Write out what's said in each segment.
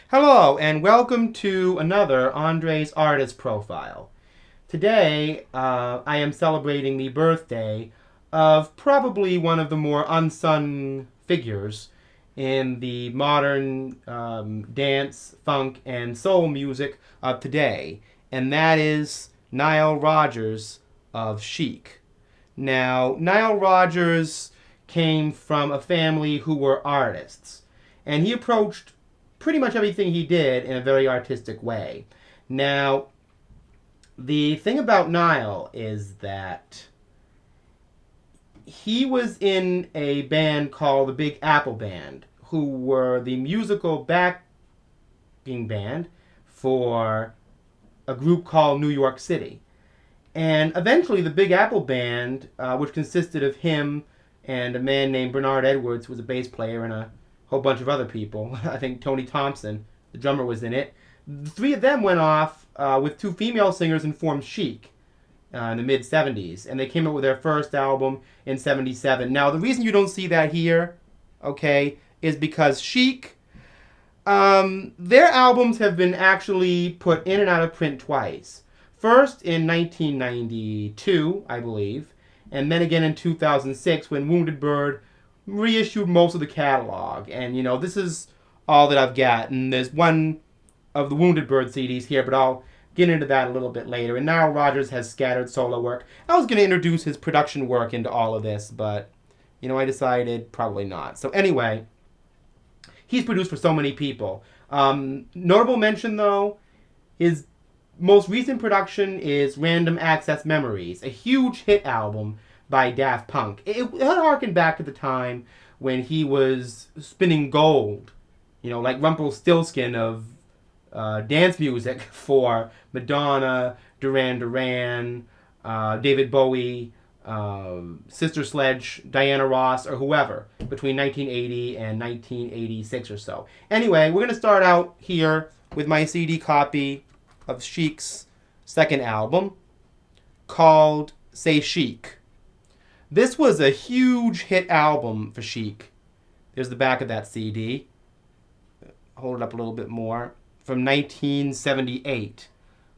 Hello, and welcome to another Andre's Artist Profile. Today, I am celebrating the birthday of probably one of the more unsung figures in the modern dance, funk, and soul music of today, and that is Nile Rodgers of Chic. Now, Nile Rodgers came from a family who were artists, and he approached pretty much everything he did in a very artistic way. Now, the thing about Nile is that he was in a band called the Big Apple Band, who were the musical backing band for a group called New York City. And eventually, the Big Apple Band, which consisted of him and a man named Bernard Edwards, who was a bass player, and a whole bunch of other people. I think Tony Thompson, the drummer, was in it. The three of them went off with two female singers and formed Chic in the mid 70s. And they came out with their first album in 77. Now, the reason you don't see that here, okay, is because Chic, their albums have been actually put in and out of print twice. First in 1992, I believe, and then again in 2006 when Wounded Bird reissued most of the catalog. And, this is all that I've got. And there's one of the Wounded Bird CDs here, but I'll get into that a little bit later. And Nile Rodgers has scattered solo work. I was going to introduce his production work into all of this, but, I decided probably not. So anyway, he's produced for so many people. Notable mention, though, his most recent production is Random Access Memories, a huge hit album by Daft Punk. It harkened back to the time when he was spinning gold, like Rumpelstiltskin of dance music for Madonna, Duran Duran, David Bowie, Sister Sledge, Diana Ross, or whoever, between 1980 and 1986 or so. Anyway, we're going to start out here with my CD copy of Chic's second album called Say Chic. This was a huge hit album for Chic. There's the back of that CD. Hold it up a little bit more. From 1978.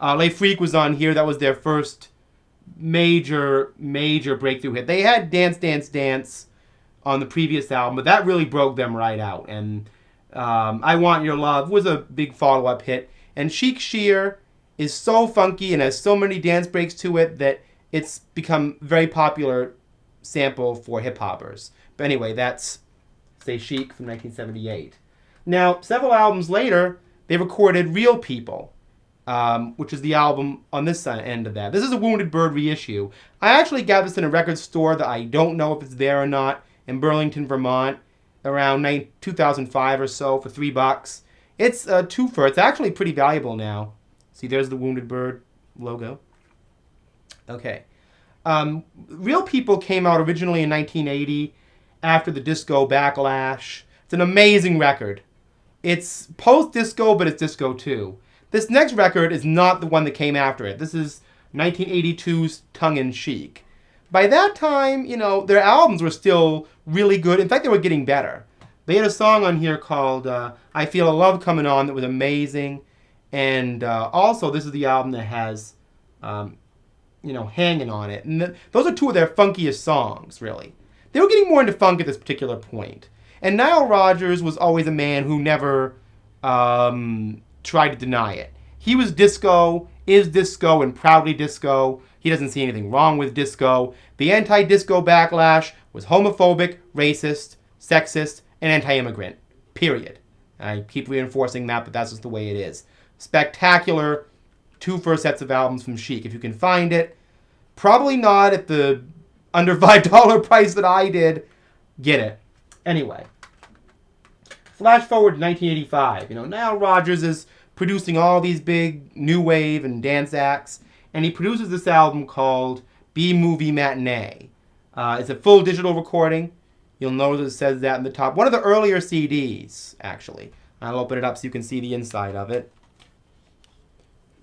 Les Freak was on here. That was their first major breakthrough hit. They had Dance, Dance, Dance on the previous album, but that really broke them right out. And I Want Your Love was a big follow-up hit. And Chic Sheer is so funky and has so many dance breaks to it that it's become very popular sample for hip-hoppers. But anyway, that's Say Chic from 1978. Now, several albums later, they recorded Real People, which is the album on this end of that. This is a Wounded Bird reissue. I actually got this in a record store that I don't know if it's there or not in Burlington, Vermont, around 2005 or so for $3. It's a twofer. It's actually pretty valuable now. See, there's the Wounded Bird logo. Okay. Real People came out originally in 1980 after the disco backlash. It's an amazing record. It's post-disco, but it's disco too. This next record is not the one that came after it. This is 1982's Tongue-in-Cheek. By that time, their albums were still really good. In fact, they were getting better. They had a song on here called I Feel a Love Coming On that was amazing. And also, this is the album that has, Hanging on it. And those are two of their funkiest songs, really. They were getting more into funk at this particular point. And Nile Rodgers was always a man who never tried to deny it. He was disco, is disco, and proudly disco. He doesn't see anything wrong with disco. The anti-disco backlash was homophobic, racist, sexist, and anti-immigrant. Period. I keep reinforcing that, but that's just the way it is. Spectacular two first sets of albums from Chic. If you can find it, probably not at the under $5 price that I did, get it. Anyway, flash forward to 1985. Nile Rodgers is producing all these big new wave and dance acts, and he produces this album called B-Movie Matinee. It's a full digital recording. You'll notice it says that in the top. One of the earlier CDs, actually. I'll open it up so you can see the inside of it.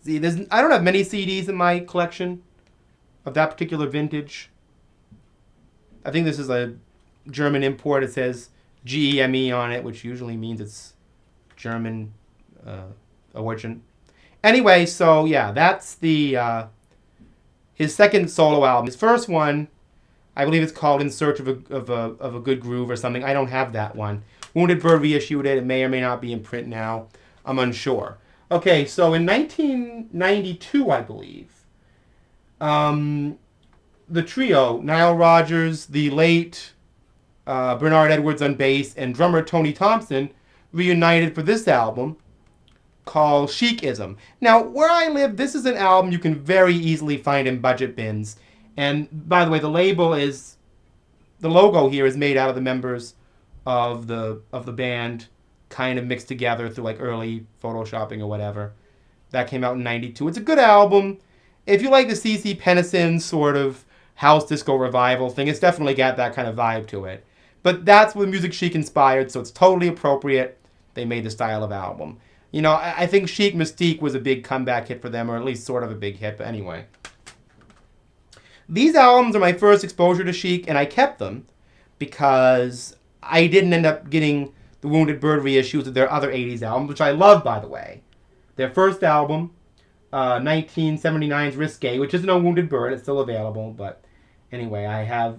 See, I don't have many CDs in my collection of that particular vintage. I think this is a German import. It says GEME on it, which usually means it's German origin. Anyway, so yeah, that's the his second solo album. His first one, I believe it's called In Search of a Good Groove or something. I don't have that one. Wounded Bird reissued it. It may or may not be in print now. I'm unsure. Okay, so in 1992, I believe, the trio, Nile Rodgers, the late Bernard Edwards on bass, and drummer Tony Thompson, reunited for this album called Chicism. Now, where I live, this is an album you can very easily find in budget bins. And by the way, the logo here is made out of the members of the band, kind of mixed together through like early photoshopping or whatever. That came out in '92. It's a good album. If you like the C.C. Pennison sort of house disco revival thing, it's definitely got that kind of vibe to it. But that's what music Chic inspired, so it's totally appropriate. They made the style of album. You know, I think Chic Mystique was a big comeback hit for them, or at least sort of a big hit, but anyway. These albums are my first exposure to Chic, and I kept them because I didn't end up getting the Wounded Bird reissues of their other 80s albums, which I love, by the way. Their first album, 1979's Risque, which isn't a Wounded Bird, it's still available, but anyway, I have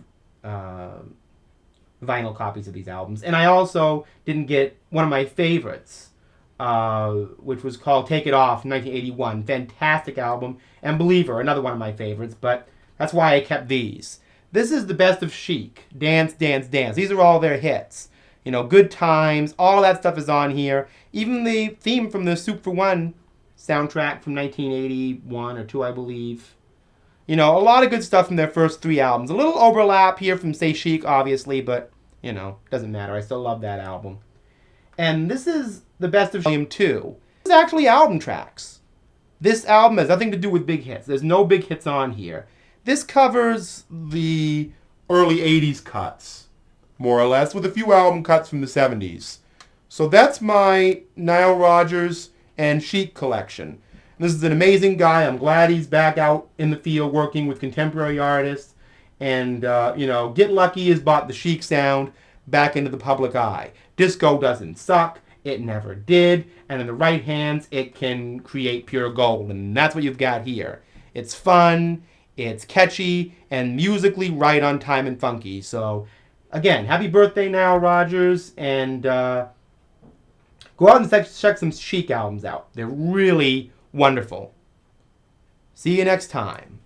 vinyl copies of these albums. And I also didn't get one of my favorites, which was called Take It Off, 1981. Fantastic album. And Believer, another one of my favorites, but that's why I kept these. This is the best of Chic. Dance, Dance, Dance. These are all their hits. You know, Good Times, all that stuff is on here. Even the theme from the Soup for One soundtrack from 1981 or 2, I believe. You know, a lot of good stuff from their first 3 albums. A little overlap here from, say, Chic, obviously, but, you know, doesn't matter. I still love that album. And this is the best of Volume 2. This is actually album tracks. This album has nothing to do with big hits. There's no big hits on here. This covers the early 80s cuts, more or less, with a few album cuts from the 70s. So that's my Nile Rodgers and Chic collection. This is an amazing guy. I'm glad he's back out in the field working with contemporary artists. And, you know, Get Lucky has brought the Chic sound back into the public eye. Disco doesn't suck. It never did. And in the right hands, it can create pure gold. And that's what you've got here. It's fun, it's catchy, and musically right on time and funky. So, again, happy birthday now, Rodgers. And go out and check some Chic albums out. They're really wonderful. See you next time.